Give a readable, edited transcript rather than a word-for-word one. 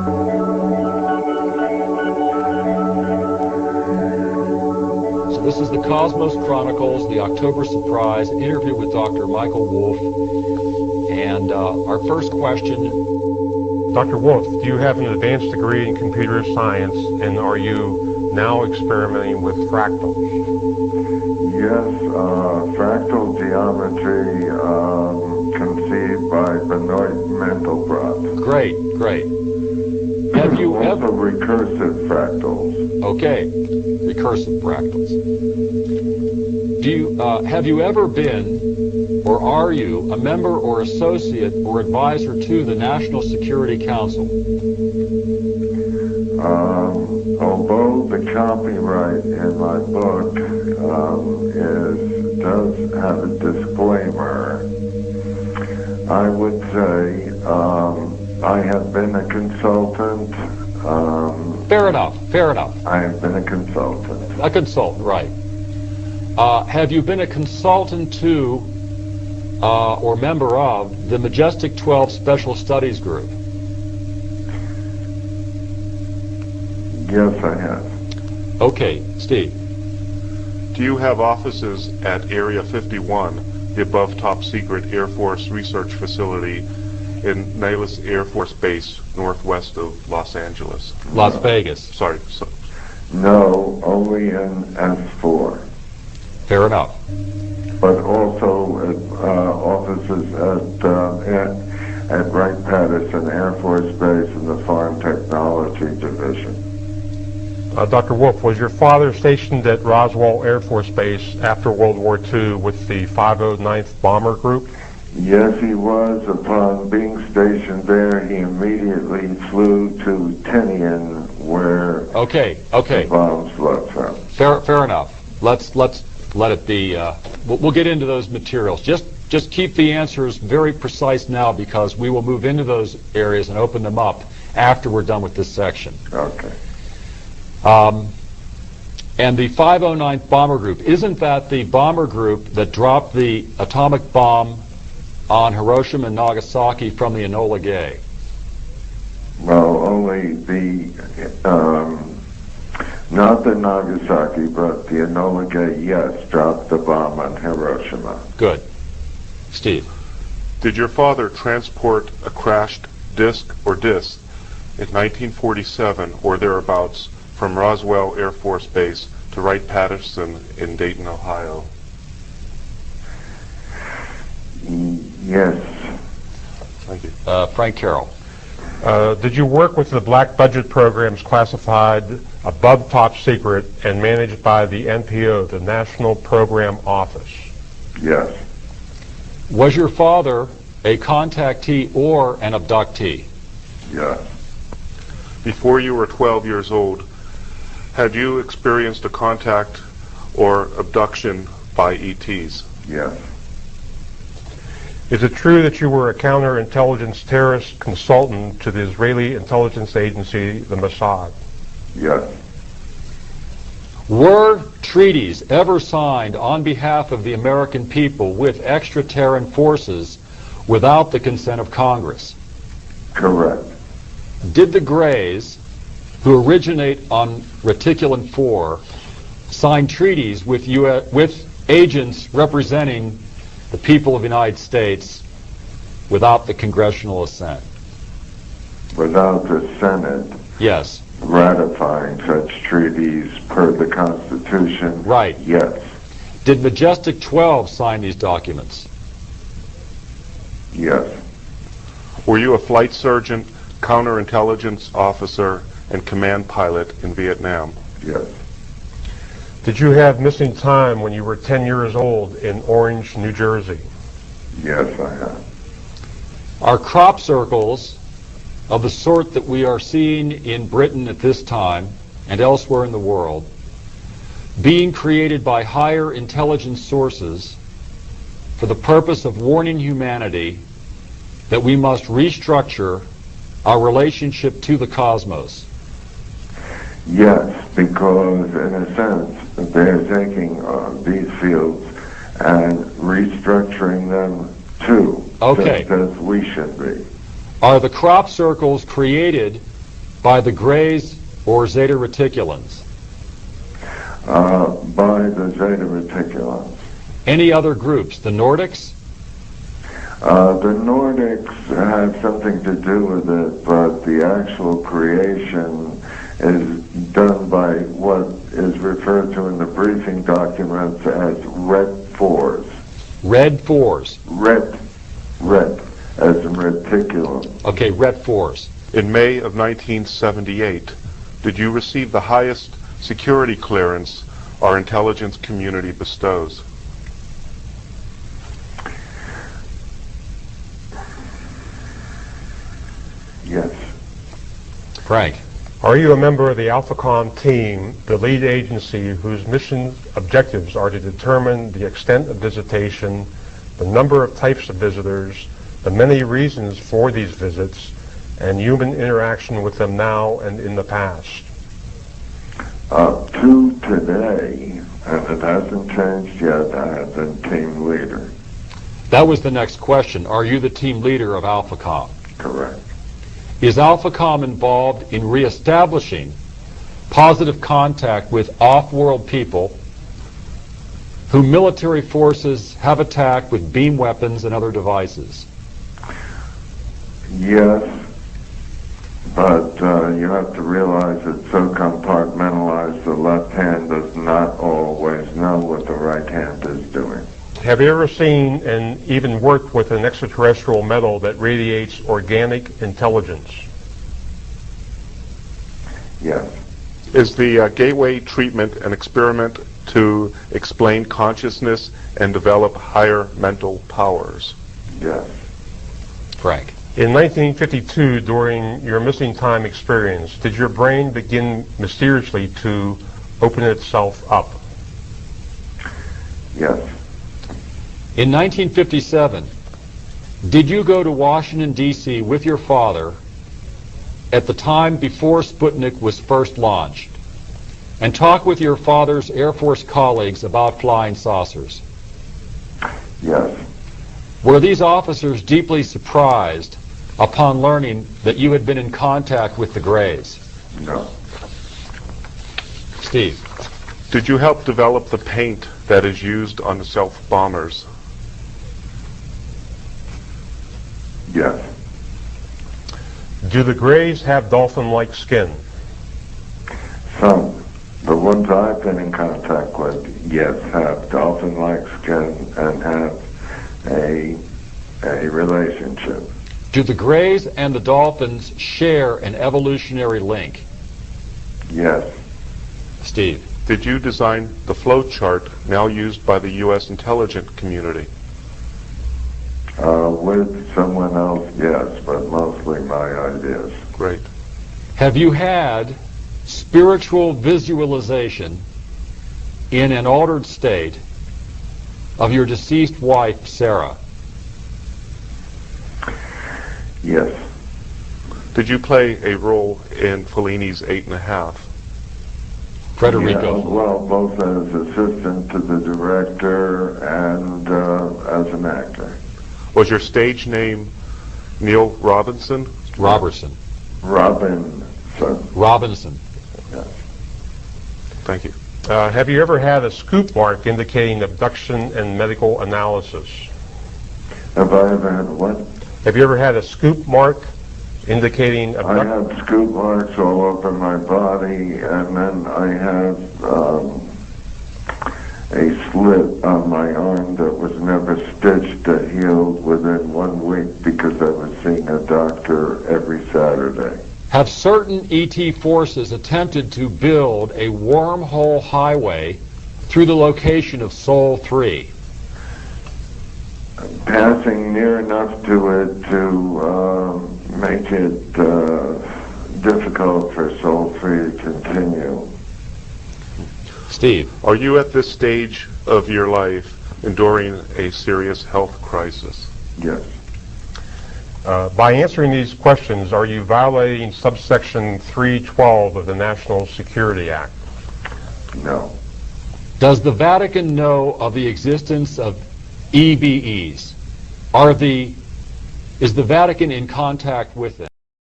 So this is the Cosmos Chronicles, the October Surprise interview with Dr. Michael Wolff. And our first question. Dr. Wolff, do you have an advanced degree in computer science, and are you now experimenting with fractals? Yes, fractal geometry conceived by Benoit Mandelbrot. Great, great. Have you also recursive fractals? Okay, recursive fractals. Do you have you ever been, or are you, a member or associate or advisor to the National Security Council? Although the copyright in my book does have a disclaimer, I would say I have been a consultant. Fair enough, fair enough. I have been a consultant. A consultant, right. Have you been a consultant to or member of the Majestic 12 Special Studies Group? Yes, I have. Okay, Steve. Do you have offices at Area 51, the above top secret Air Force research facility in Nellis Air Force Base, northwest of Los Angeles? Las Vegas. Sorry. No, only in S4. Fair enough. But also offices at Wright-Patterson Air Force Base in the Farm Technology Division. Dr. Wolff, was your father stationed at Roswell Air Force Base after World War II with the 509th Bomber Group? Yes, he was. Upon being stationed there, he immediately flew to Tinian, where the bombs flowed from. Fair enough. Let's let it be. We'll get into those materials. Just keep the answers very precise now, because we will move into those areas and open them up after we're done with this section. Okay. And the 509th Bomber Group, isn't that the bomber group that dropped the atomic bomb on Hiroshima and Nagasaki from the Enola Gay? Well, only not the Nagasaki, but the Enola Gay, yes, dropped the bomb on Hiroshima. Good. Steve. Did your father transport a crashed disc or discs in 1947 or thereabouts from Roswell Air Force Base to Wright-Patterson in Dayton, Ohio? Yes. Thank you. Frank Carroll. Did you work with the black budget programs classified above top secret and managed by the NPO, the National Program Office? Yes. Was your father a contactee or an abductee? Yes. Before you were 12 years old, had you experienced a contact or abduction by ETs? Yes. Is it true that you were a counterintelligence terrorist consultant to the Israeli intelligence agency, the Mossad? Yes. Were treaties ever signed on behalf of the American people with extraterran forces without the consent of Congress? Correct. Did the Greys, who originate on Reticulum 4, sign treaties with agents representing the people of the United States without the congressional assent? Without the Senate Yes. ratifying such treaties per the Constitution? Right. Yes. Did Majestic 12 sign these documents? Yes. Were you a flight sergeant, counterintelligence officer, and command pilot in Vietnam? Yes. Did you have missing time when you were 10 years old in Orange, New Jersey? Yes, I have. Are crop circles of the sort that we are seeing in Britain at this time and elsewhere in the world being created by higher intelligence sources for the purpose of warning humanity that we must restructure our relationship to the cosmos? Yes, because in a sense, they're taking these fields and restructuring them too, Okay. just as we should be. Are the crop circles created by the Greys or Zeta Reticulans? By the Zeta Reticulans. Any other groups? The Nordics? The Nordics have something to do with it, but the actual creation is done by what is referred to in the briefing documents as Red Fours. Red Fours. Red, as in reticulum. Okay, Red Fours. In May of 1978, did you receive the highest security clearance our intelligence community bestows? Yes. Frank. Are you a member of the AlphaCom team, the lead agency whose mission objectives are to determine the extent of visitation, the number of types of visitors, the many reasons for these visits, and human interaction with them now and in the past? Up to today, and it hasn't changed yet, I have been team leader. That was the next question. Are you the team leader of AlphaCom? Correct. Is AlphaCom involved in reestablishing positive contact with off-world people who military forces have attacked with beam weapons and other devices? Yes, but you have to realize it's so compartmentalized, the left hand does not always know what the right hand is doing. Have you ever seen and even worked with an extraterrestrial metal that radiates organic intelligence? Yes. Is the gateway treatment an experiment to explain consciousness and develop higher mental powers? Yes. Frank. In 1952, during your missing time experience, did your brain begin mysteriously to open itself up? Yes. In 1957, did you go to Washington, D.C. with your father at the time before Sputnik was first launched and talk with your father's Air Force colleagues about flying saucers? Yes. Were these officers deeply surprised upon learning that you had been in contact with the Greys? No. Steve. Did you help develop the paint that is used on the self-bombers? Yes. Do the Greys have dolphin-like skin? Some. The ones I've been in contact with, yes, have dolphin-like skin and have a relationship. Do the Greys and the dolphins share an evolutionary link? Yes. Steve. Did you design the flow chart now used by the U.S. intelligence community? With someone else, yes, but mostly my ideas. Great. Have you had spiritual visualization in an altered state of your deceased wife, Sarah? Yes. Did you play a role in Fellini's 8½? Federico. Yeah, well, both as assistant to the director and as an actor. Was your stage name Neil Robinson? Robertson. Robinson. Robinson. Yes. Thank you. Have you ever had a scoop mark indicating abduction and medical analysis? Have I ever had what? Have you ever had a scoop mark indicating I have scoop marks all over my body, and then I have a slit on my arm that was never stitched that healed within 1 week because I was seeing a doctor every Saturday. Have certain ET forces attempted to build a wormhole highway through the location of Sol 3? Passing near enough to it to make it difficult for Sol 3 to continue. Steve. Are you at this stage of your life enduring a serious health crisis? Yes. By answering these questions, are you violating subsection 312 of the National Security Act? No. Does the Vatican know of the existence of EBEs? Is the Vatican in contact with them?